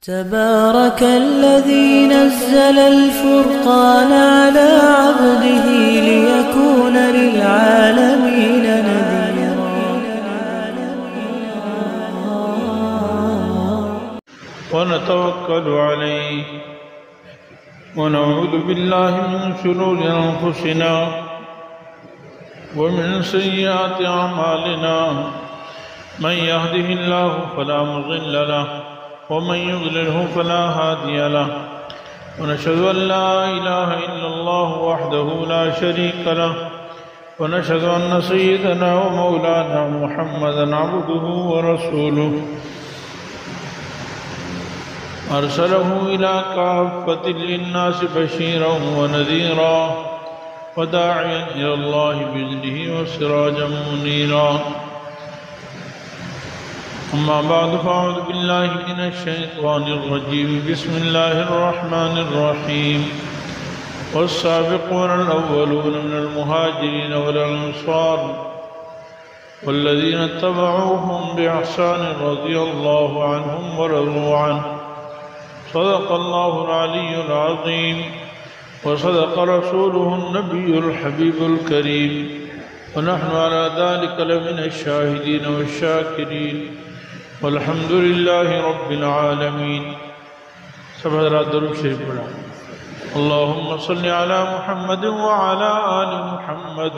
تبارك الذي نزل الفرقان على عبده ليكون للعالمين نذيرا. ونتوكل عليه ونعوذ بالله من شرور أنفسنا ومن سيئات أعمالنا. من يهده الله فلا مضل له ومن يضلله فلا هادي له. ونشهد أن لا إله إلا الله وحده لا شريك له. ونشهد أن سيدنا ومولانا محمدا عبده ورسوله أرسله إلى كافة للناس بشيرا ونذيرا وداعيا إلى الله بإذنه وسراجا منيرا. أما بعد فأعوذ بالله من الشيطان الرجيم. بسم الله الرحمن الرحيم. والسابقون الأولون من المهاجرين والأنصار والذين اتبعوهم بإحسان رضي الله عنهم ورضوا عنه. صدق الله العلي العظيم وصدق رسوله النبي الحبيب الكريم ونحن على ذلك لمن الشاهدين والشاكرين والحمد لله رب العالمين. سب حضرات درود شریف پڑھا. اللهم صل على محمد وعلى آل محمد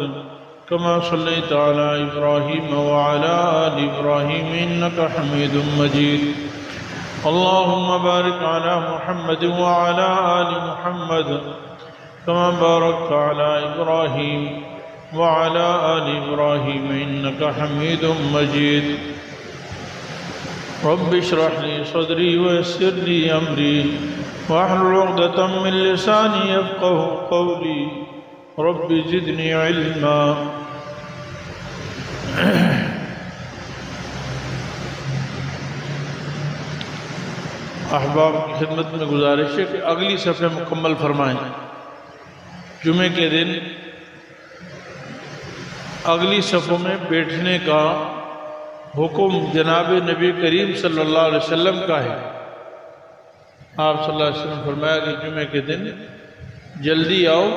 كما صليت على إبراهيم وعلى آل إبراهيم إنك حميد مجيد. اللهم بارك على محمد وعلى آل محمد كما باركت على إبراهيم وعلى آل إبراهيم إنك حميد مجيد. رب اشرح لي صدري ويسر لي أمري واحلل عقدة من لساني يفقهوا قولي. رب زدني علما. احباب کی خدمت میں گزارش ہے کہ اگلی صفحے مکمل فرمائیں. جمعے کے دن اگلی صفوں میں بیٹھنے کا حکم جناب نبی کریم صلی اللہ علیہ وسلم کا ہے. آپ صلی اللہ علیہ وسلم فرمایا کہ جمعے کے دن جلدی آؤ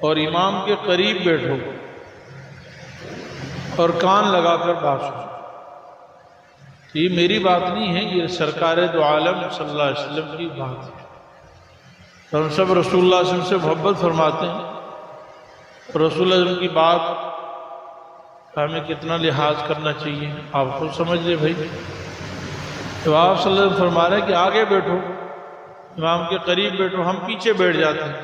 اور امام کے قریب بیٹھو اور کان لگا کر بات سنو. یہ میری بات نہیں ہے، یہ سرکار دو عالم صلی اللہ علیہ وسلم کی بات ہے. ہم سب رسول اللہ صلی اللہ علیہ وسلم سے محبت فرماتے ہیں. رسول اللہ کی بات ہمیں کتنا لحاظ کرنا چاہیے آپ خود سمجھ لیں بھائی. تو آپ صلی اللہ علیہ وسلم فرما رہے ہیں کہ آگے بیٹھو، امام کے قریب بیٹھو. ہم پیچھے بیٹھ جاتے ہیں.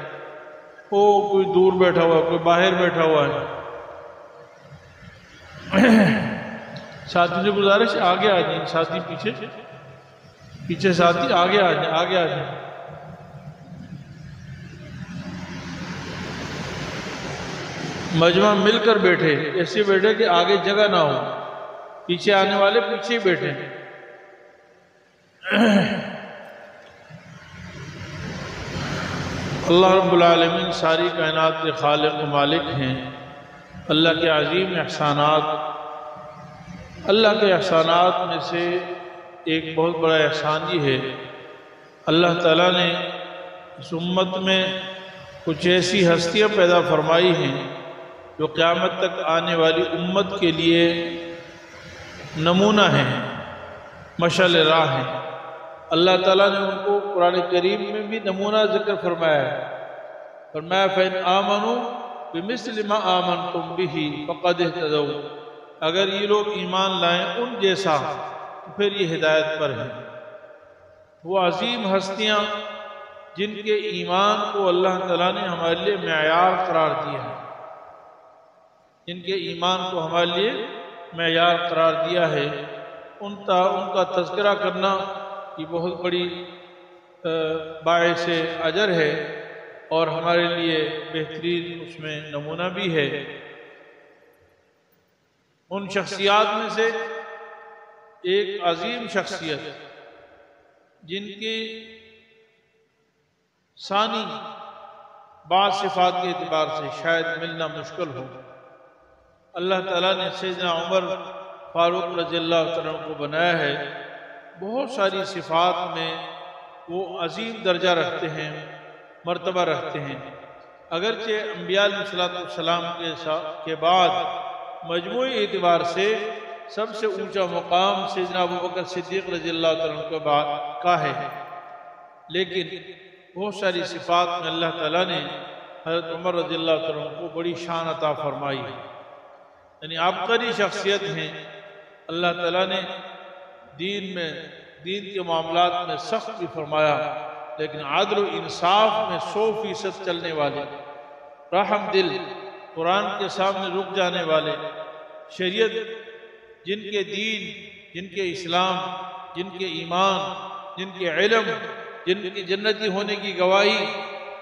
وہ کوئی دور بیٹھا ہوا ہے، کوئی باہر بیٹھا ہوا ہے. ساتھی سے گزارش آگے آ جائیں. ساتھی پیچھے ساتھی آگے آ جائیں، آگے آ جائیں. مجمع مل کر بیٹھے، ایسے بیٹھے کہ آگے جگہ نہ ہو. پیچھے آنے والے پیچھے ہی بیٹھے. اللہ رب العالمین ساری کائنات کے خالق و مالک ہیں. اللہ کے عظیم احسانات، اللہ کے احسانات میں سے ایک بہت بڑا احسان یہ ہے، اللہ تعالیٰ نے اس امت میں کچھ ایسی ہستیاں پیدا فرمائی ہیں جو قیامت تک آنے والی امت کے لیے نمونہ ہیں، مشعل راہ ہیں. اللہ تعالیٰ نے ان کو قرآن کریم میں بھی نمونہ ذکر فرمایا ہے. فرمایا فَإِنْ آمَنُوا بِمِثْلِ مَا آمَنْتُمْ بِهِ فَقَدْ اهْتَدَوْا. اگر یہ لوگ ایمان لائیں ان جیسا تو پھر یہ ہدایت پر ہیں. وہ عظیم ہستیاں جن کے ایمان کو اللہ تعالیٰ نے ہمارے لیے معیار قرار دیا ہے، جن کے ایمان کو ہمارے لیے معیار قرار دیا ہے، ان کا تذکرہ کرنا یہ بہت بڑی باعث اجر ہے اور ہمارے لیے بہترین اس میں نمونہ بھی ہے. ان شخصیات میں سے ایک عظیم شخصیت جن کی ثانی بعض صفات کے اعتبار سے شاید ملنا مشکل ہو، اللہ تعالیٰ نے سیدنا عمر فاروق رضی اللہ عنہ کو بنایا ہے بہت ساری صفات میں وہ عظیم درجہ رکھتے ہیں، مرتبہ رکھتے ہیں۔ اگرچہ انبیاء علیہ السلام کے بعد مجموعی اعتبار سے سب سے اونچا مقام سیدنا ابوبکر صدیق رضی اللہ عنہ کا ہے، لیکن بہت ساری صفات میں اللہ تعالیٰ نے حضرت عمر رضی اللہ عنہ کو بڑی شان عطا فرمائی ہے، یعنی عبقری شخصیت ہیں۔ اللہ تعالیٰ نے دین کے معاملات میں سخت بھی فرمایا، لیکن عدل و انصاف میں 100% چلنے والے، رحم دل، قرآن کے سامنے رک جانے والے، شریعت جن کے دین، جن کے اسلام، جن کے ایمان، جن کے علم، جن کی جنتی ہونے کی گواہی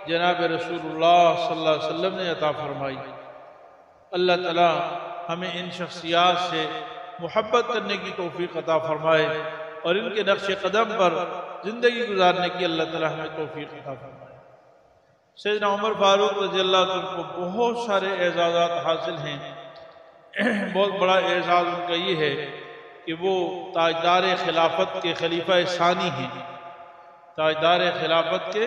جناب رسول اللہ صلی اللہ علیہ وسلم نے عطا فرمائی۔ اللہ تعالیٰ ہمیں ان شخصیات سے محبت کرنے کی توفیق عطا فرمائے اور ان کے نقش قدم پر زندگی گزارنے کی اللہ تعالیٰ ہمیں توفیق عطا فرمائے۔ سیدنا عمر فاروق رضی اللہ عنہ کو بہت سارے اعزازات حاصل ہیں۔ بہت بڑا اعزاز ان کا یہ ہے کہ وہ تاجدار خلافت کے خلیفہ ثانی ہیں، تاجدار خلافت کے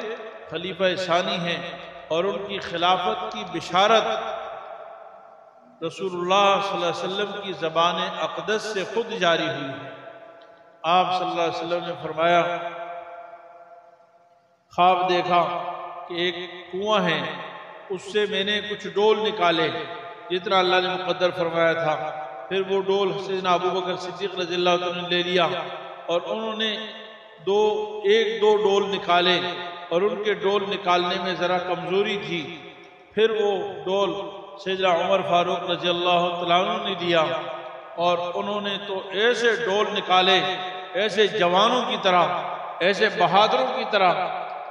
خلیفہ ثانی ہیں، اور ان کی خلافت کی بشارت رسول اللہ صلی اللہ علیہ وسلم کی زبان اقدس سے خود جاری ہوئی ہے۔ آپ صلی اللہ علیہ وسلم نے فرمایا، خواب دیکھا کہ ایک کنواں ہے، اس سے میں نے کچھ ڈول نکالے جتنا اللہ نے مقدر فرمایا تھا، پھر وہ ڈول سیدنا ابوبکر صدیق رضی اللہ عنہ نے لے لیا اور انہوں نے ایک دو ڈول نکالے، اور ان کے ڈول نکالنے میں ذرا کمزوری تھی، پھر وہ ڈول سیدنا عمر فاروق رضی اللہ عنہ نے دیا، اور انہوں نے تو ایسے ڈول نکالے، ایسے جوانوں کی طرح، ایسے بہادروں کی طرح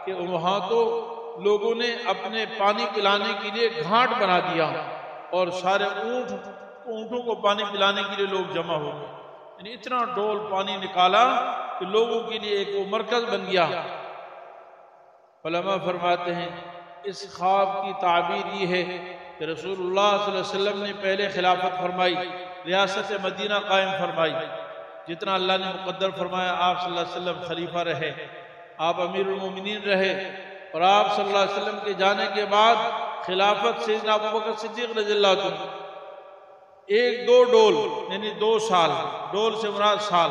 کہ وہاں تو لوگوں نے اپنے پانی پلانے کے لیے گھاٹ بنا دیا، اور سارے اونٹوں کو پانی پلانے کے لیے لوگ جمع ہو گئے، یعنی اتنا ڈول پانی نکالا کہ لوگوں کے لیے ایک وہ مرکز بن گیا۔ علماء فرماتے ہیں اس خواب کی تعبیر یہ ہے کہ رسول اللہ صلی اللہ علیہ وسلم نے پہلے خلافت فرمائی، ریاست مدینہ قائم فرمائی، جتنا اللہ نے مقدر فرمایا آپ صلی اللہ علیہ وسلم خلیفہ رہے، آپ امیر المومنین رہے، اور آپ صلی اللہ علیہ وسلم کے جانے کے بعد خلافت سیدنا ابوبکر صدیق رضی اللہ عنہ، ایک دو ڈول یعنی 2 سال، ڈول سے مراد سال،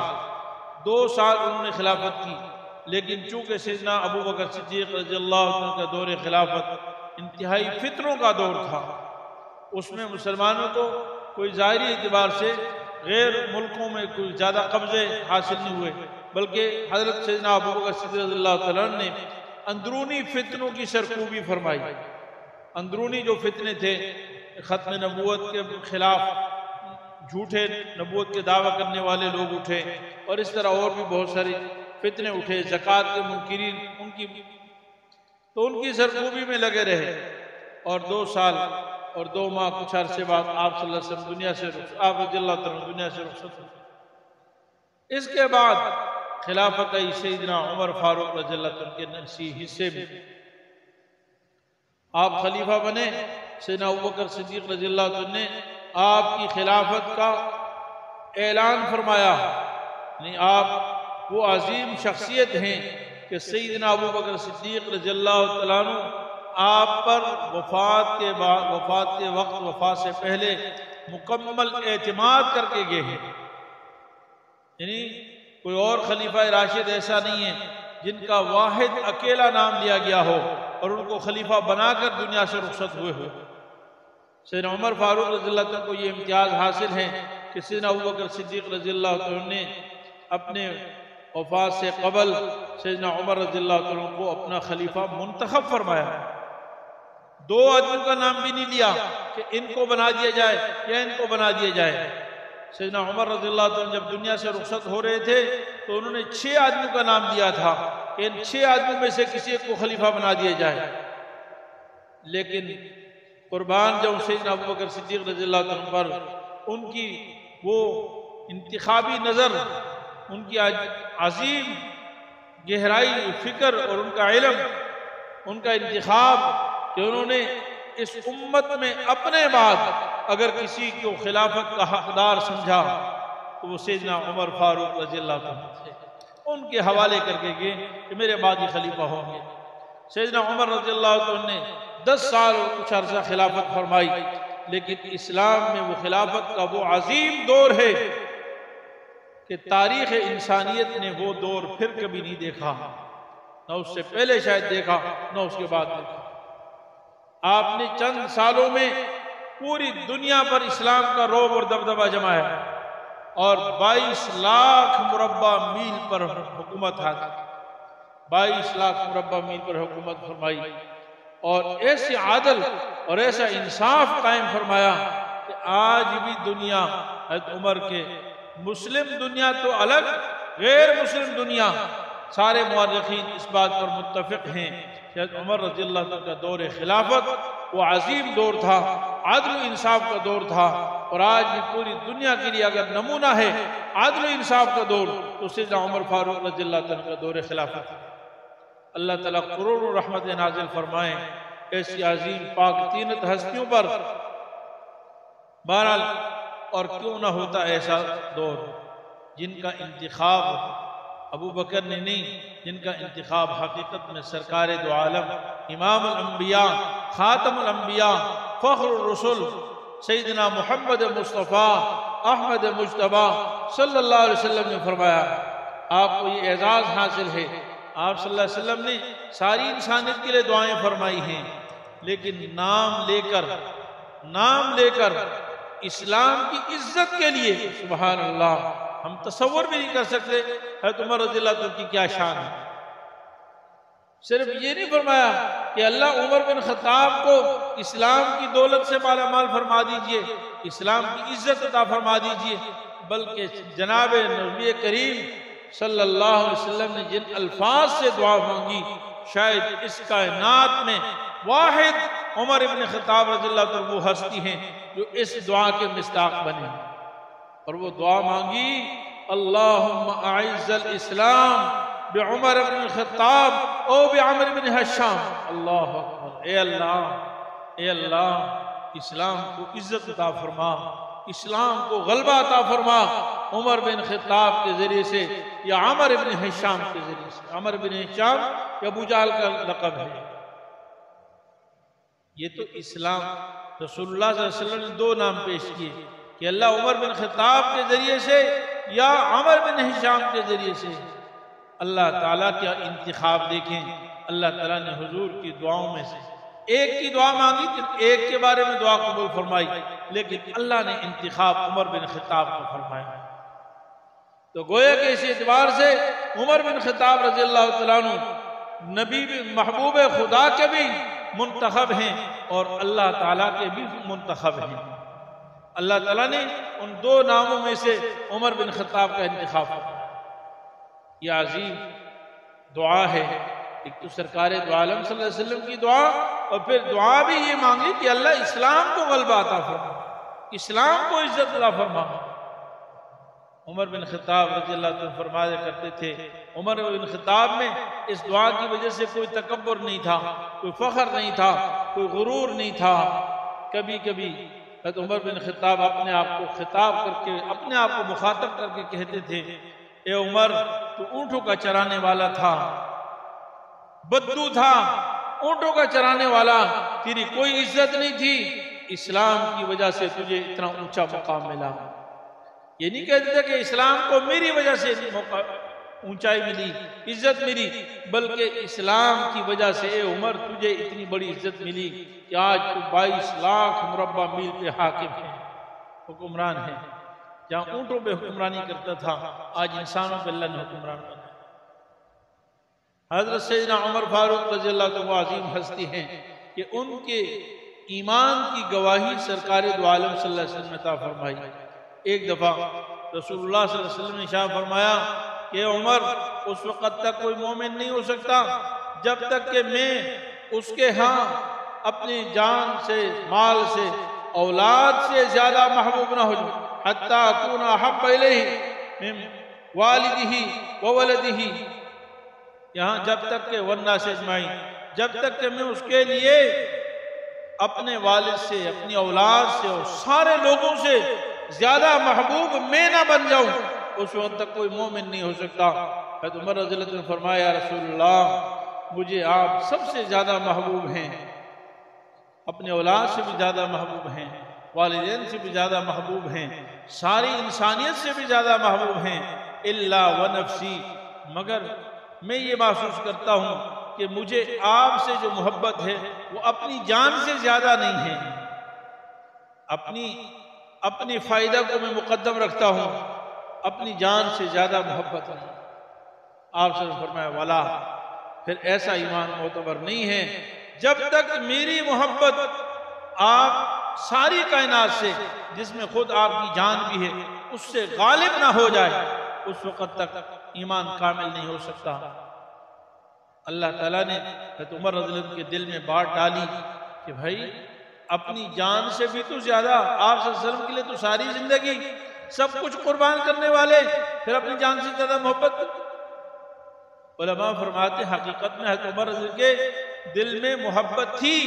2 سال انہوں نے خلافت کی، لیکن چونکہ سیدنا ابوبکر صدیق رضی اللہ عنہ کا دور خلافت انتہائی فتنوں کا دور تھا، اس میں مسلمانوں کو کوئی ظاہری اعتبار سے غیر ملکوں میں کوئی زیادہ قبضے حاصل نہیں ہوئے، بلکہ حضرت سیدنا ابوبکر صدیق رضی اللہ عنہ نے اندرونی فتنوں کی سرکوبی فرمائی۔ اندرونی جو فتنے تھے، ختم نبوت کے خلاف جھوٹے نبوت کے دعویٰ کرنے والے لوگ اٹھے، اور اس طرح اور بھی بہت ساری فتنے اٹھے، زکوٰۃ کے منکرین ان کی سرکوبی میں لگے رہے، اور 2 سال اور 2 ماہ کچھ عرصے بعد آپ صلی اللہ علیہ وسلم آپ رضی اللہ عنہ دنیا سے رخصت ہوئے۔ اس کے بعد خلافت سیدنا عمر فاروق رضی اللہ عنہ کے نسی حصے میں آپ خلیفہ بنے۔ سیدنا ابوبکر صدیق رضی اللہ عنہ نے آپ کی خلافت کا اعلان فرمایا، یعنی آپ وہ عظیم شخصیت ہیں کہ سیدنا ابوبکر صدیق رضی اللہ عنہ آپ پر وفات کے وقت، وفات سے پہلے مکمل اعتماد کر کے گئے ہیں، یعنی کوئی اور خلیفہ راشد ایسا نہیں ہے جن کا واحد اکیلا نام لیا گیا ہو اور ان کو خلیفہ بنا کر دنیا سے رخصت ہوئے ہو۔ سیدنا عمر فاروق رضی اللہ عنہ کو یہ امتیاز حاصل ہے کہ سیدنا ابوبکر صدیق رضی اللہ عنہ نے اپنے وفات سے قبل سیدنا عمر رضی اللہ عنہ کو اپنا خلیفہ منتخب فرمایا۔ 2 آدمیوں کا نام بھی نہیں لیا کہ ان کو بنا دیا جائے یا ان کو بنا دیا جائے۔ سیدنا عمر رضی اللہ عنہ جب دنیا سے رخصت ہو رہے تھے تو انہوں نے 6 آدمیوں کا نام دیا تھا کہ ان 6 آدمیوں میں سے کسی ایک کو خلیفہ بنا دیا جائے، لیکن قربان جو سیدنا ابوبکر صدیق رضی اللہ عنہ پر ان کی وہ انتخابی نظر، ان کی عظیم گہرائی فکر اور ان کا علم، ان کا انتخاب کہ انہوں نے اس امت میں اپنے بعد اگر کسی کو خلافت کا حقدار سمجھا تو وہ سیدنا عمر فاروق رضی اللہ عنہ تھے، ان کے حوالے کر کے گئے کہ میرے بعد ہی خلیفہ ہوں گے۔ سیدنا عمر رضی اللہ عنہ نے 10 سال کچھ عرصہ خلافت فرمائی، لیکن اسلام میں وہ خلافت کا وہ عظیم دور ہے کہ تاریخ انسانیت نے وہ دور پھر کبھی نہیں دیکھا، نہ اس سے پہلے شاید دیکھا نہ اس کے بعد دیکھا۔ آپ نے چند سالوں میں پوری دنیا پر اسلام کا رعب اور دبدبہ جمایا اور 22 لاکھ مربع میل پر حکومت حاصل، 22 لاکھ مربع میل پر حکومت فرمائی، اور ایسے عادل اور ایسا انصاف قائم فرمایا کہ آج بھی دنیا حضرت عمر کے مسلم دنیا تو الگ، غیر مسلم دنیا سارے مورخین اس بات پر متفق ہیں کہ حضرت عمر رضی اللہ عنہ کا دور خلافت وہ عظیم دور تھا، عدل و انصاف کا دور تھا، اور آج بھی پوری دنیا کے لیے اگر نمونہ ہے عدل و انصاف کا دور تو سیدنا عمر فاروق رضی اللہ عنہ کا دور خلافت ہے۔ اللہ تعالیٰ کروڑوں رحمت نازل فرمائیں ایسی عظیم پاک تینت ہستیوں پر۔ بہرحال اور کیوں نہ ہوتا ایسا دور جن کا انتخاب ابو بکر نے نہیں، جن کا انتخاب حقیقت میں سرکار دو عالم امام الانبیاء خاتم الانبیاء فخر الرسل سیدنا محمد مصطفیٰ احمد مجتبیٰ صلی اللہ علیہ وسلم نے فرمایا۔ آپ کو یہ اعزاز حاصل ہے، آپ صلی اللہ علیہ وسلم نے ساری انسانیت کے لیے دعائیں فرمائی ہیں، لیکن نام لے کر اسلام کی عزت کے لیے سبحان اللہ ہم تصور بھی نہیں کر سکتے حضرت عمر رضی اللہ عنہ کی کیا شان ہے۔ صرف یہ نہیں فرمایا کہ اللہ عمر بن خطاب کو اسلام کی دولت سے مالا مال فرما دیجئے، اسلام کی عزت عطا فرما دیجئے، بلکہ جناب نبی کریم صلی اللہ علیہ وسلم نے جن الفاظ سے دعا مانگی شاید اس کائنات میں واحد عمر بن خطاب رضی اللہ عنہ وہ ہستی ہیں جو اس دعا کے مصداق بنے، اور وہ دعا مانگی اللہم اعز الاسلام بعمر بن الخطاب او بعمر بن ہشام۔ اللہ اکبر، اے اللہ اسلام کو عزت عطا فرما، اسلام کو غلبہ عطا فرما عمر بن خطاب کے ذریعے سے یا عمر بن ہشام کے ذریعے سے۔ عمر بن ہشام یہ ابو جہل کا لقب ہے۔ یہ تو اسلام رسول اللہ صلی اللہ علیہ وسلم نے 2 نام پیش کیے کہ اللہ عمر بن خطاب کے ذریعے سے یا عمر بن ہشام کے ذریعے سے۔ اللہ تعالیٰ کا انتخاب دیکھیں، اللہ تعالیٰ نے حضور کی دعاؤں میں سے ایک کی دعا مانگی کہ ایک کے بارے میں دعا قبول فرمائی، لیکن اللہ نے انتخاب عمر بن خطاب کو فرمایا۔ تو گویا کہ اس اعتبار سے عمر بن خطاب رضی اللہ تعالیٰ عنہ نبی محبوب خدا کے بھی منتخب ہیں اور اللہ تعالیٰ کے بھی منتخب ہیں۔ اللہ تعالیٰ نے ان 2 ناموں میں سے عمر بن خطاب کا انتخاب فرمایا۔ یہ عظیم دعا ہے، ایک تو سرکار دو عالم صلی اللہ علیہ وسلم کی دعا، اور پھر دعا بھی یہ مانگی کہ اللہ اسلام کو غلبہ عطا فرما، اسلام کو عزت عطا فرما۔ عمر بن خطاب رضی اللہ عنہ فرمایا کرتے تھے، عمر بن خطاب میں اس دعا کی وجہ سے کوئی تکبر نہیں تھا، کوئی فخر نہیں تھا، کوئی غرور نہیں تھا۔ کبھی کبھی حضرت عمر بن خطاب اپنے آپ کو خطاب کر کے، اپنے آپ کو مخاطب کر کے کہتے تھے، اے عمر تو اونٹوں کا چرانے والا تھا، بدو تھا، اونٹوں کا چرانے والا، تیری کوئی عزت نہیں تھی، اسلام کی وجہ سے تجھے اتنا اونچا مقام ملا۔ یہ نہیں کہتے تھے کہ اسلام کو میری وجہ سے اونچائی ملی، عزت ملی، بلکہ اسلام کی وجہ سے اے عمر تجھے اتنی بڑی عزت ملی کہ آج تو 22 لاکھ مربع میل پہ حاکم ہے، حکمران ہے۔ جہاں اونٹوں پہ حکمرانی کرتا تھا آج انسانوں پہ اللہ نے حکمران بنا۔ حضرت سیدنا عمر فاروق رضی اللہ عنہ عظیم ہستی ہیں کہ ان کے ایمان کی گواہی سرکار دو عالم صلی اللہ علیہ وسلم نے عطا فرمائی۔ ایک دفعہ رسول اللہ صلی اللہ علیہ وسلم نے ارشاد فرمایا کہ عمر اس وقت تک کوئی مومن نہیں ہو سکتا جب تک کہ میں اس کے ہاں اپنی جان سے، مال سے، اولاد سے زیادہ محبوب نہ ہو جاؤں، حتیٰ اکون احب الیہ من والدہ وولدہ، یہاں جب تک کہ والناس اجمعین، جب تک کہ میں اس کے لیے اپنے والد سے، اپنی اولاد سے اور سارے لوگوں سے زیادہ محبوب میں نہ بن جاؤں، اس وقت تک کوئی مومن نہیں ہو سکتا۔ حضرت عمر رضی اللہ عنہ نے فرمایا یا رسول اللہ مجھے آپ سب سے زیادہ محبوب ہیں، اپنے اولاد سے بھی زیادہ محبوب ہیں، والدین سے بھی زیادہ محبوب ہیں، ساری انسانیت سے بھی زیادہ محبوب ہیں، الا ونفسی، مگر میں یہ محسوس کرتا ہوں کہ مجھے آپ سے جو محبت ہے وہ اپنی جان سے زیادہ نہیں ہے، اپنی فائدہ کو میں مقدم رکھتا ہوں، اپنی جان سے زیادہ محبت ہے۔ آپ سے فرمایا ولا، پھر ایسا ایمان معتبر نہیں ہے جب تک میری محبت آپ ساری کائنات سے، جس میں خود آپ کی جان بھی ہے، اس سے غالب نہ ہو جائے، اس وقت تک ایمان کامل نہیں ہو سکتا۔ اللہ تعالیٰ نے حضرت عمر رضی اللہ عنہ کے دل میں بات ڈالی کہ بھائی اپنی جان سے بھی تو زیادہ، آپ صلی اللہ علیہ وسلم کے لیے تو ساری زندگی سب کچھ قربان کرنے والے، پھر اپنی جان سے زیادہ محبت۔ علماء فرماتے ہیں حقیقت میں حضرت عمر رضی اللہ عنہ کے دل میں محبت تھی،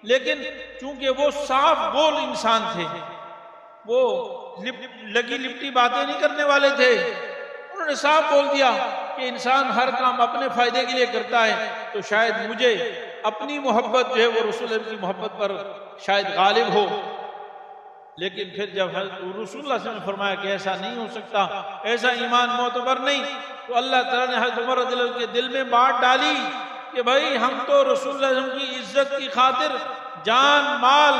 لیکن چونکہ وہ صاف گول انسان تھے، وہ لگی لپٹی باتیں نہیں کرنے والے تھے، انہوں نے صاف بول دیا کہ انسان ہر کام اپنے فائدے کے لیے کرتا ہے، تو شاید مجھے اپنی محبت جو ہے وہ رسول اللہ کی محبت پر شاید غالب ہو۔ لیکن پھر جب رسول اللہ صلی اللہ علیہ وسلم نے فرمایا کہ ایسا نہیں ہو سکتا، ایسا ایمان معتبر نہیں، تو اللہ تعالیٰ نے حضرت عمر رضی اللہ عنہ کے دل میں بات ڈالی کہ بھائی ہم تو رسول اللہ صلی اللہ علیہ وسلم کی عزت کی خاطر جان مال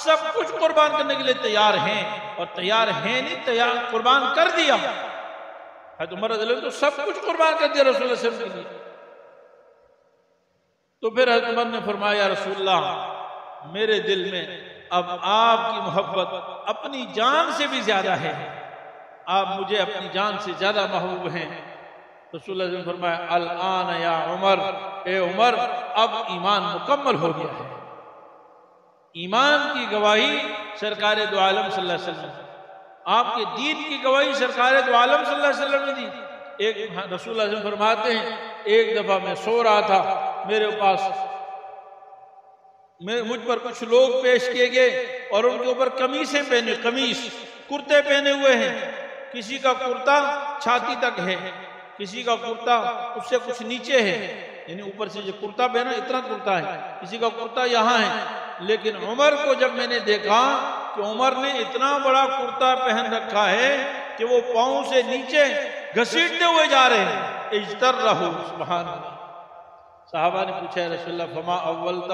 سب کچھ قربان کرنے کے لیے تیار ہیں، اور تیار ہیں نہیں، تیار قربان کر دیا۔ حضرت عمر رضی اللہ عنہ تو سب کچھ قربان کر دیا رسول اللہ صلی اللہ علیہ وسلم کے لیے۔ تو پھر حضرت عمر نے فرمایا یا رسول اللہ میرے دل میں اب آپ کی محبت اپنی جان سے بھی زیادہ ہے، آپ مجھے اپنی جان سے زیادہ محبوب ہیں۔ رسول اللہ صلی اللہ علیہ وسلم نے فرمایا الآن یا عمر، اے عمر اب ایمان مکمل ہو گیا ہے۔ ایمان کی گواہی سرکار دو عالم صلی اللہ علیہ وسلم، آپ کے دین کی گواہی سرکار دو عالم صلی اللہ علیہ وسلم نے دی۔ ایک رسول اللہ صلی اللہ علیہ وسلم فرماتے ہیں ایک دفعہ میں سو رہا تھا، میرے پاس مجھ پر کچھ لوگ پیش کیے گئے اور ان کے اوپر قمیصیں پہنے، قمیص کرتے پہنے ہوئے ہیں، کسی کا کرتا چھاتی تک ہے، کسی کا کرتا اس سے کچھ نیچے ہے، یعنی اوپر سے جو کرتا پہنا اتنا کرتا ہے، کسی کا کرتا یہاں ہے۔ لیکن عمر کو جب میں نے دیکھا کہ عمر نے اتنا بڑا کرتا پہن رکھا ہے کہ وہ پاؤں سے نیچے گھسیٹتے ہوئے جا رہے ہیں، اجترہ، سبحان اللہ۔ صحابہ نے پوچھا ہے رسول اللہ فما اولتہ،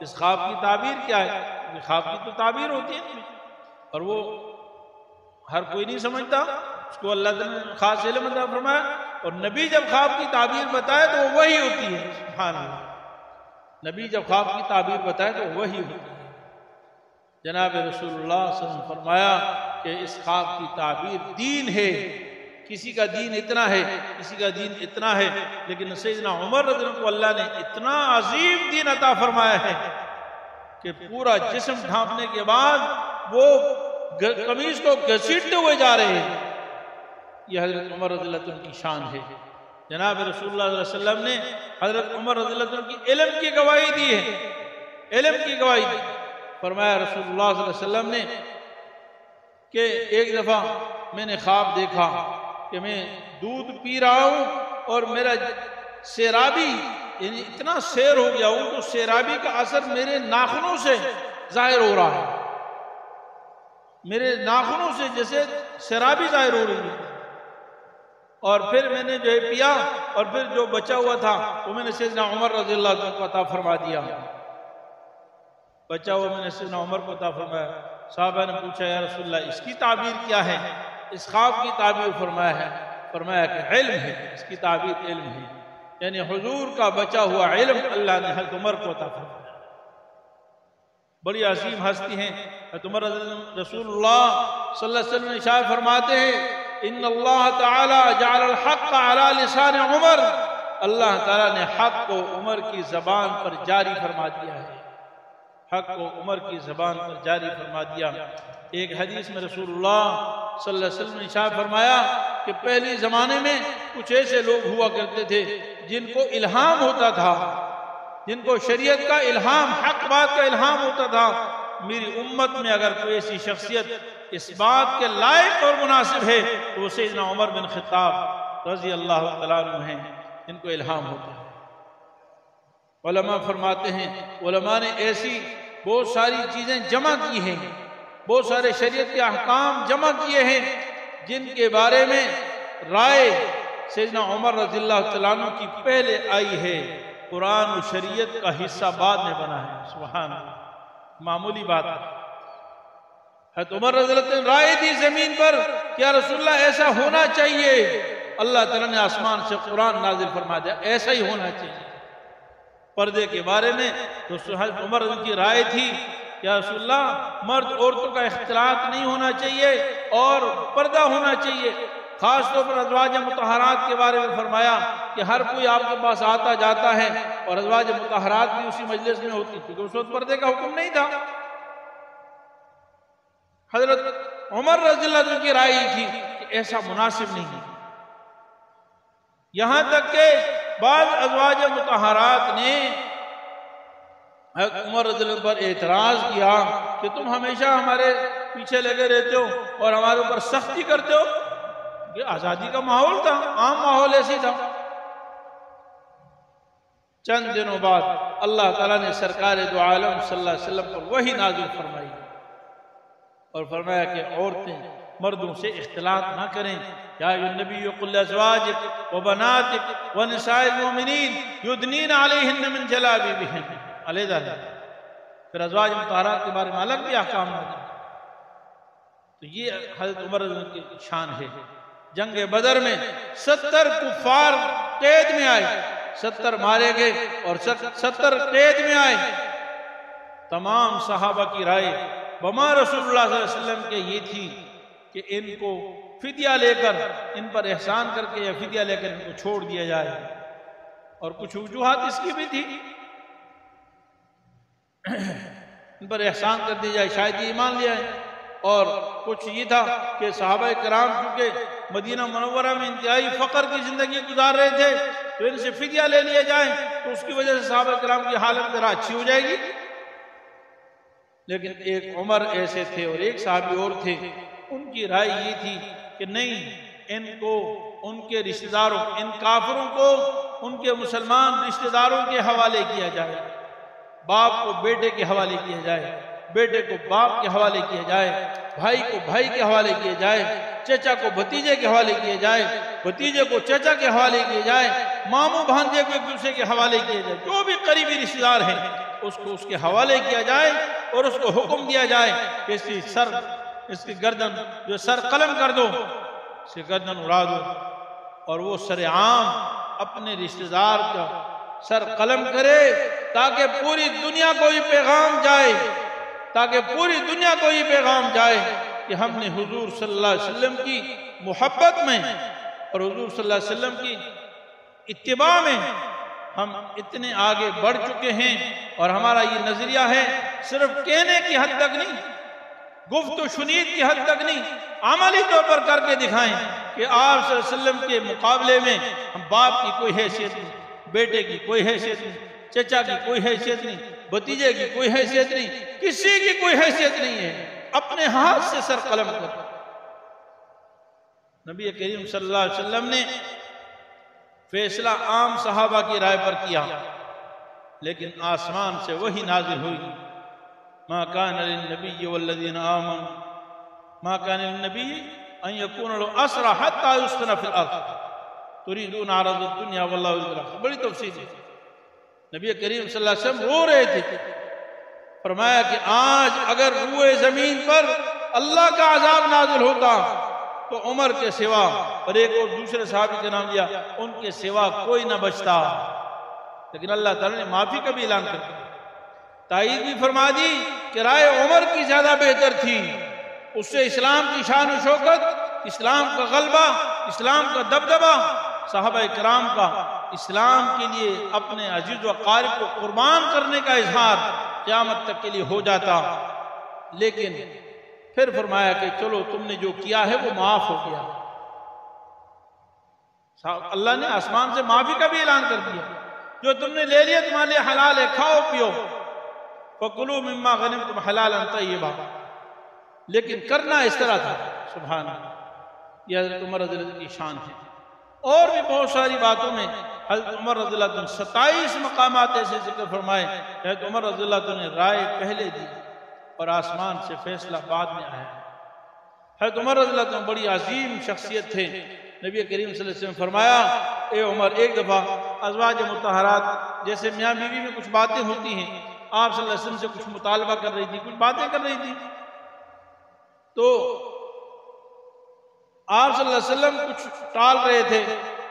اس خواب کی تعبیر کیا ہے؟ خواب کی تو تعبیر ہوتی ہے اور وہ ہر کوئی نہیں سمجھتا، اس کو اللہ تعالیٰ نے خاص علم عطا فرمایا، اور نبی جب خواب کی تعبیر بتائے تو وہی ہوتی ہے، سبحان اللہ۔ نبی جب خواب کی تعبیر بتائے تو وہی ہوتی ہے۔ جناب رسول اللہ صلی اللہ علیہ وسلم نے فرمایا کہ اس خواب کی تعبیر دین ہے، کسی کا دین اتنا ہے، کسی کا دین اتنا ہے، لیکن سیدنا عمر رضی اللہ عنہ کو اللہ نے اتنا عظیم دین عطا فرمایا ہے کہ پورا جسم ڈھانپنے کے بعد وہ قمیص کو گھسیٹتے ہوئے جا رہے ہیں۔ یہ حضرت عمر رضی اللہ عنہ کی شان ہے۔ جناب رسول اللہ صلی اللہ علیہ وسلم نے حضرت عمر رضی اللہ عنہ کی علم کی گواہی دی ہے، علم کی گواہی دی۔ فرمایا رسول اللہ صلی اللہ علیہ وسلم نے کہ ایک دفعہ میں نے خواب دیکھا کہ میں دودھ پی رہا ہوں اور میرا سیرابی، یعنی اتنا سیر ہو گیا ہوں تو سیرابی کا اثر میرے ناخنوں سے ظاہر ہو رہا ہے، میرے ناخنوں سے جیسے سیرابی ظاہر ہو رہی ہے۔ اور پھر میں نے جو ہے پیا، اور پھر جو بچا ہوا تھا وہ میں نے سیدنا عمر رضی اللہ عنہ کو عطا فرما دیا، بچا ہوا میں نے سیدنا عمر کو عطا فرمایا۔ صحابہ نے پوچھا یا رسول اللہ اس کی تعبیر کیا ہے؟ اس خواب کی تعبیر فرمایا کہ علم ہے، اس کی تعبیر علم ہے، یعنی حضور کا بچا ہوا علم اللہ نے حضرت عمر کو عطا فرمایا۔ بڑی عظیم ہستی ہیں حضرت عمر رسول اللہ صلی اللہ علیہ وسلم ارشاد فرماتے ہیں ان اللہ تعالی جعل الحق علی لسان عمر، اللہ تعالیٰ نے حق کو عمر کی زبان پر جاری فرما دیا ہے، حق کو عمر کی زبان پر جاری فرما دیا۔ ایک حدیث میں رسول اللہ صلی اللہ علیہ وسلم نے ارشاد فرمایا کہ پہلی زمانے میں کچھ ایسے لوگ ہوا کرتے تھے جن کو الہام ہوتا تھا، جن کو شریعت کا الہام، حق بات کا الہام ہوتا تھا، میری امت میں اگر کوئی ایسی شخصیت اس بات کے لائق اور مناسب ہے تو وہ سیدنا عمر بن خطاب رضی اللہ تعالیٰ عنہ ہیں، ان کو الہام ہوتا ہے۔ علماء فرماتے ہیں، علماء نے ایسی بہت ساری چیزیں جمع کی ہیں، بہت سارے شریعت کے احکام جمع کیے ہیں جن کے بارے میں رائے سیدنا عمر رضی اللہ تعالیٰ عنہ کی پہلے آئی ہے، قرآن و شریعت کا حصہ بعد میں بنا ہے۔ سبحان اللہ، معمولی بات ہے۔ حضرت عمر رضی اللہ عنہ رائے دی زمین پر کہ یا رسول اللہ ایسا ہونا چاہیے، اللہ تعالیٰ نے آسمان سے قرآن نازل فرما دیا ایسا ہی ہونا چاہیے۔ پردے کے بارے میں تو حضرت عمر رضی اللہ کی رائے تھی کہ یا رسول اللہ مرد عورتوں کا اختلاط نہیں ہونا چاہیے اور پردہ ہونا چاہیے۔ خاص طور پر ازواج مطہرات کے بارے میں فرمایا کہ ہر کوئی آپ کے پاس آتا جاتا ہے اور ازواج مطہرات بھی اسی مجلس میں ہوتی تھی، کیونکہ اس وقت پردے کا حکم نہیں تھا۔ حضرت عمر رضی اللہ عنہ کی رائے تھی کہ ایسا مناسب نہیں ہے، یہاں تک کہ بعض ازواج مطہرات نے حضرت عمر رضی اللہ عنہ پر اعتراض کیا کہ تم ہمیشہ ہمارے پیچھے لگے رہتے ہو اور ہمارے اوپر سختی کرتے ہو۔ یہ آزادی کا ماحول تھا، عام ماحول ایسی تھا۔ چند دنوں بعد اللہ تعالیٰ نے سرکار دو عالم صلی اللہ علیہ وسلم پر وحی نازل فرمائی اور فرمایا کہ عورتیں مردوں سے اختلاط نہ کریں۔ یا ایھا النبی قل لازواجک وبناتک ونساء المؤمنین یدنین علیہن من جلابیبہن، علیحدہ ہے۔ پھر ازواج مطہرات کے بارے میں الگ بھی احکام نازل۔ تو یہ حضرت عمر رضی اللہ عنہ کی شان ہے۔ جنگ بدر میں 70 کفار قید میں آئے، 70 مارے گئے اور 70 قید میں آئے۔ تمام صحابہ کی رائے بما رسول اللہ صلی اللہ علیہ وسلم کے یہ تھی کہ ان کو فدیہ لے کر، ان پر احسان کر کے یا فدیہ لے کر ان کو چھوڑ دیا جائے، اور کچھ وجوہات اس کی بھی تھی، ان پر احسان کر دیا جائے شاید یہ ایمان لے آئے، اور کچھ یہ تھا کہ صحابہ کرام چونکہ مدینہ منورہ میں انتہائی فقر کی زندگی گزار رہے تھے تو ان سے فدیہ لے لیا جائے تو اس کی وجہ سے صحابہ کرام کی حالت ذرا اچھی ہو جائے گی۔ لیکن ایک عمر ایسے تھے اور ایک صحابی اور تھے، ان کی رائے یہ تھی کہ نہیں، ان کو ان کے رشتہ داروں، ان کافروں کو ان کے مسلمان رشتہ داروں کے حوالے کیا جائے، باپ کو بیٹے کے حوالے کیا جائے، بیٹے کو باپ کے حوالے کیا جائے، بھائی کو بھائی کے حوالے کیا جائے، چچا کو بھتیجے کے حوالے کیا جائے، بھتیجے کو چچا کے حوالے کیا جائے، ماموں بھانجے کو ایک دوسرے کے حوالے کیا جائے، جو بھی قریبی رشتہ دار ہیں اس کو اس کے حوالے کیا جائے، اور اس کو حکم دیا جائے کہ اس کی گردن جو سر قلم کر دو، اس کی گردن اڑا دو، اور وہ سر عام اپنے رشتہ دار کا سر قلم کرے تاکہ پوری دنیا کو یہ پیغام جائے، تاکہ پوری دنیا کو یہ پیغام جائے کہ ہم نے حضور صلی اللہ علیہ وسلم کی محبت میں اور حضور صلی اللہ علیہ وسلم کی اتباع میں ہم اتنے آگے بڑھ چکے ہیں، اور ہمارا یہ نظریہ ہے صرف کہنے کی حد تک نہیں، گفت و شنید کی حد تک نہیں، عملی طور پر کر کے دکھائیں کہ آپ صلی اللہ علیہ وسلم کے مقابلے میں ہم باپ کی کوئی حیثیت نہیں، بیٹے کی کوئی حیثیت نہیں، چچا کی کوئی حیثیت نہیں، بھتیجے کی کوئی حیثیت نہیں، کسی کی کوئی حیثیت نہیں ہے، اپنے ہاتھ سے سر قلم کر۔ نبی کریم صلی اللہ علیہ وسلم نے فیصلہ عام صحابہ کی رائے پر کیا، لیکن آسمان سے وحی نازل ہوئی، ما کان للنبی والذین آمنوا ما کان للنبی ان یکون لهم اسرى حتى یسکن فی الارض تريدون عرض الدنیا واللہ یريد الآخرہ۔ بڑی تفصیل ہے۔ نبی کریم صلی اللہ علیہ وسلم رو رہے تھے، فرمایا کہ آج اگر روئے زمین پر اللہ کا عذاب نازل ہوتا تو عمر کے سوا، اور ایک اور دوسرے صحابی کا نام لیا، ان کے سوا کوئی نہ بچتا، لیکن اللہ تعالیٰ نے معافی کا بھی اعلان کر دیا، تائید بھی فرما دی کہ رائے عمر کی زیادہ بہتر تھی، اس سے اسلام کی شان و شوکت، اسلام کا غلبہ، اسلام کا دبدبہ، صحابہ کرام کا اسلام کے لیے اپنے عزیز و قارب کو قربان کرنے کا اظہار قیامت تک کے لیے ہو جاتا۔ لیکن پھر فرمایا کہ چلو تم نے جو کیا ہے وہ معاف ہو گیا۔ اللہ نے آسمان سے معافی کا بھی اعلان کر دیا، جو تم نے لے لیا تمہارے لیے حلال ہے، کھاؤ پیو۔ وَكُلُوا مِمَّا غَنِمْتُمْ حَلَالًا طَيِّبًا، لیکن کرنا اس طرح تھا. سبحان اللہ، یہ حضرت عمر رضی اللہ عنہ کی شان ہے. اور بھی بہت ساری باتوں میں حضرت عمر رضی اللہ عنہ 27 مقامات ایسے ذکر فرمائے. حضرت عمر رضی اللہ عنہ نے رائے پہلے دی اور آسمان سے فیصلہ بعد میں آیا. حضرت عمر رضی اللہ عنہ بڑی عظیم شخصیت تھے. نبی کریم صلی اللہ علیہ وسلم فرمایا، اے عمر، ایک دفعہ ازواج مطہرات جیسے میاں بیوی میں کچھ باتیں ہوتی ہیں، آپ صلی اللہ علیہ وسلم سے کچھ مطالبہ کر رہی تھی، کچھ باتیں کر رہی تھی، تو آپ صلی اللہ علیہ وسلم کچھ ٹال رہے تھے،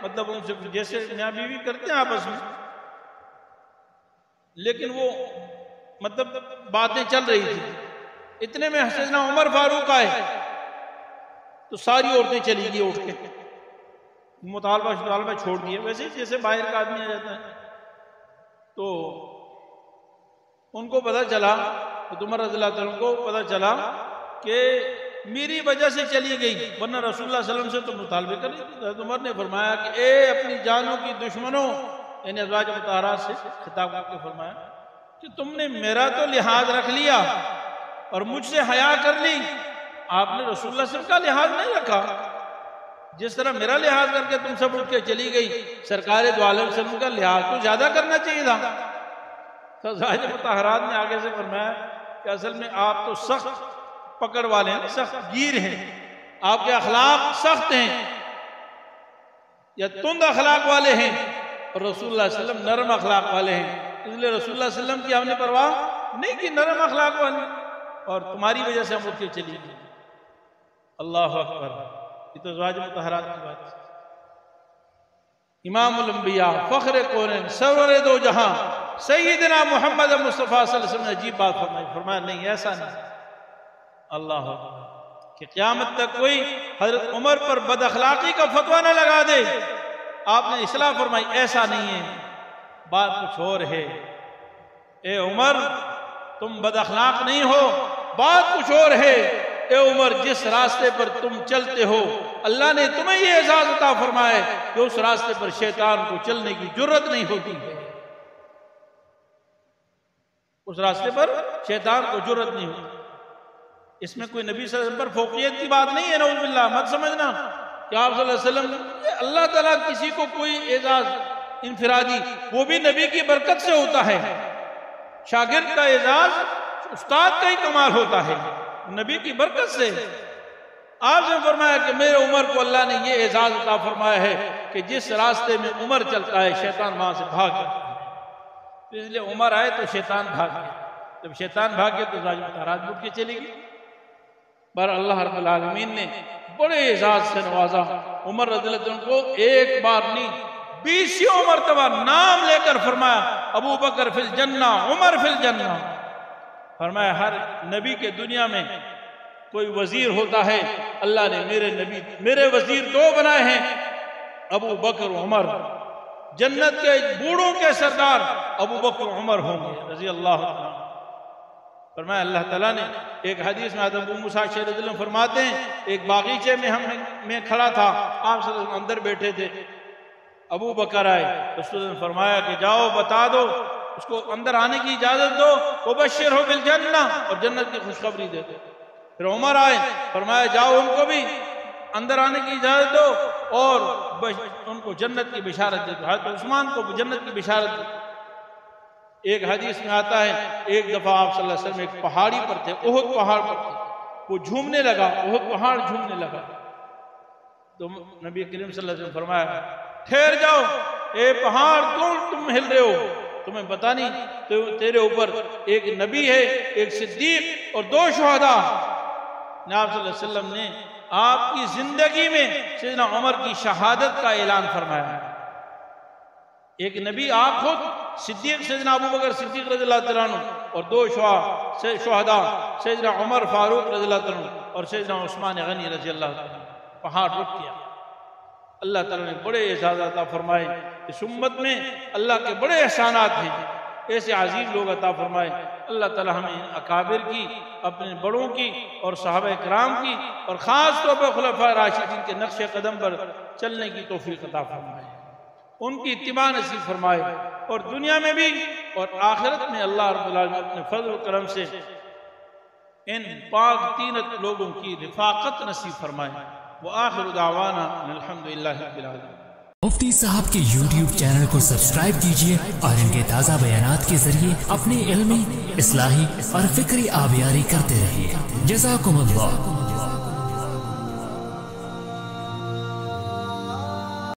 مطلب ان سے جیسے میاں بیوی کرتے ہیں آپس میں، لیکن وہ مطلب باتیں چل رہی تھی. اتنے میں سیدنا عمر فاروق آئے تو ساری عورتیں چلی گئی اٹھ کے، مطالبہ چھوڑ دیے. ویسے جیسے باہر کا آدمی آ جاتا ہے تو ان کو پتہ چلا، عمر رضی اللہ عنہ کو پتہ چلا کہ میری وجہ سے چلی گئی، ورنہ رسول اللہ صلی اللہ علیہ وسلم سے تو مطالبے کر رہی تھی. حضرت عمر نے فرمایا کہ اے اپنی جانوں کی دشمنوں، یعنی ازواج مطہرات سے خطاب کر کے فرمایا کہ تم نے میرا تو لحاظ رکھ لیا اور مجھ سے حیا کر لی، آپ نے رسول اللہ صلی اللہ علیہ وسلم کا لحاظ نہیں رکھا. جس طرح میرا لحاظ کر کے تم سب اٹھ کے چلی گئی، سرکار دو عالم صلی اللہ علیہ وسلم کا لحاظ تو زیادہ کرنا چاہیے تھا. تو ازواج مطہرات نے آگے سے فرمایا کہ اصل میں آپ تو سخت پکڑ والے ہیں، سخت گیر ہیں، آپ کے اخلاق سخت ہیں یا تند اخلاق والے ہیں، اور رسول اللہ صلی اللہ علیہ وسلم نرم اخلاق والے ہیں. اس لیے رسول اللہ صلی اللہ علیہ وسلم کی ہم نے پرواہ نہیں کی، نرم اخلاق والے، اور تمہاری وجہ سے ہم اٹھ کے چلی گئی. اللہ اکبر. یہ تو ازواج مطہرات کی بات ہے. امام الانبیاء، فخر کونین، سرور دو جہاں، سیدنا محمد مصطفیٰ صلی اللہ علیہ وسلم نے عجیب بات فرمائی. فرمایا نہیں، ایسا نہیں. اللہ اکبر. کہ قیامت تک کوئی حضرت عمر پر بد اخلاقی کا فتویٰ نہ لگا دے. آپ نے اصلاح فرمائی، ایسا نہیں ہے، بات کچھ اور ہے. اے عمر، تم بد اخلاق نہیں ہو، بات کچھ اور ہے. اے عمر، جس راستے پر تم چلتے ہو اللہ نے تمہیں یہ اعزاز عطا فرمایا ہے کہ اس راستے پر شیطان کو چلنے کی جرت نہیں ہوتی ہے. اس راستے پر شیطان کو جرت نہیں ہوتی. اس میں کوئی نبی صلی اللہ علیہ وسلم پر فوقیت کی بات نہیں ہے، نعوذ باللہ. مت سمجھنا کہ آپ صلی اللہ علیہ وسلم، اللہ تعالیٰ کسی کو کوئی اعزاز انفرادی، وہ بھی نبی کی برکت سے ہوتا ہے. شاگرد کا اعزاز استاد کا ہی کمال ہوتا ہے، نبی کی برکت سے. آپ نے فرمایا کہ میرے عمر کو اللہ نے یہ اعزاز عطا فرمایا ہے کہ جس راستے میں عمر چلتا ہے شیطان وہاں سے بھاگ جاتا ہے. اس لیے عمر آئے تو شیطان بھاگ گیا. جب شیطان بھاگ گیا تو ازواج مطہرات اٹھ کے چلی گئی. پر اللہ رب العالمین نے بڑے اعزاز سے نوازا. عمر رضی اللہ عنہ کو ایک بار نہیں 20 مرتبہ نام لے کر فرمایا ابو بکر فی الجنہ، عمر فی الجنہ. فرمایا ہر نبی کے دنیا میں کوئی وزیر ہوتا ہے، اللہ نے میرے وزیر 2 بنائے ہیں، ابو بکر و عمر. جنت کے بوڑھوں کے سردار ابو بکر و عمر ہوں گے رضی اللہ عنہ. فرمایا اللہ تعالیٰ نے ایک حدیث میں حضرت ابو موسیٰ رضی اللہ عنہ فرماتے ہیں ایک باغیچے میں کھڑا تھا، آپ صلی اللہ علیہ وسلم اندر بیٹھے تھے، ابو بکر آئے، رسول اللہ نے فرمایا کہ جاؤ بتا دو اس کو اندر آنے کی اجازت دو، وبشرہ بالجنہ، اور جنت کی خوشخبری دے دو. پھر عمر آئے، فرمایا جاؤ ان کو بھی اندر آنے کی اجازت دو اور ان کو جنت کی بشارت دے دو. حضرت عثمان کو جنت کی بشارت دے. ایک حدیث میں آتا ہے ایک دفعہ آپ صلی اللہ علیہ وسلم ایک پہاڑی پر تھے، احد پہاڑ پر تھے، وہ جھومنے لگا، احد پہاڑ جھومنے لگا. تو نبی کریم صلی اللہ علیہ وسلم فرمایا ٹھہر جاؤ، اے پہاڑ کیوں تم ہل رہے ہو؟ تمہیں پتہ نہیں تو تیرے اوپر ایک نبی ہے، ایک صدیق اور 2 شہداء. آپ صلی اللہ علیہ وسلم نے آپ کی زندگی میں سیدنا عمر کی شہادت کا اعلان فرمایا. ایک نبی آپ خود، صدیق سیدنا ابو بکر صدیق رضی اللہ عنہ، اور 2 شہداء سیدنا عمر فاروق رضی اللہ عنہ اور سیدنا عثمان غنی رضی اللہ عنہ. پہاڑ رک گیا. اللہ تعالیٰ نے بڑے اعزاز عطا فرمائے. اس امت میں اللہ کے بڑے احسانات ہیں، ایسے عظیم لوگ عطا فرمائے. اللہ تعالیٰ ہمیں اکابر کی، اپنے بڑوں کی اور صحابہ کرام کی اور خاص طور پر خلفاء راشدین کے نقش قدم پر چلنے کی توفیق عطا فرمائے. ان کی اتباع نصیب فرمائے، اور دنیا میں بھی اور آخرت میں اللہ رب العالمین اپنے فضل و کرم سے ان پاک تینت لوگوں کی رفاقت نصیب فرمائے۔ وآخر دعوانا ان الحمدللہ رب العالمین۔ مفتی صاحب کے یوٹیوب چینل کو سبسکرائب کیجئے اور ان کے تازہ بیانات کے ذریعے اپنی علمی، اصلاحی اور فکری آبیاری کرتے رہیے۔ جزاکم اللہ۔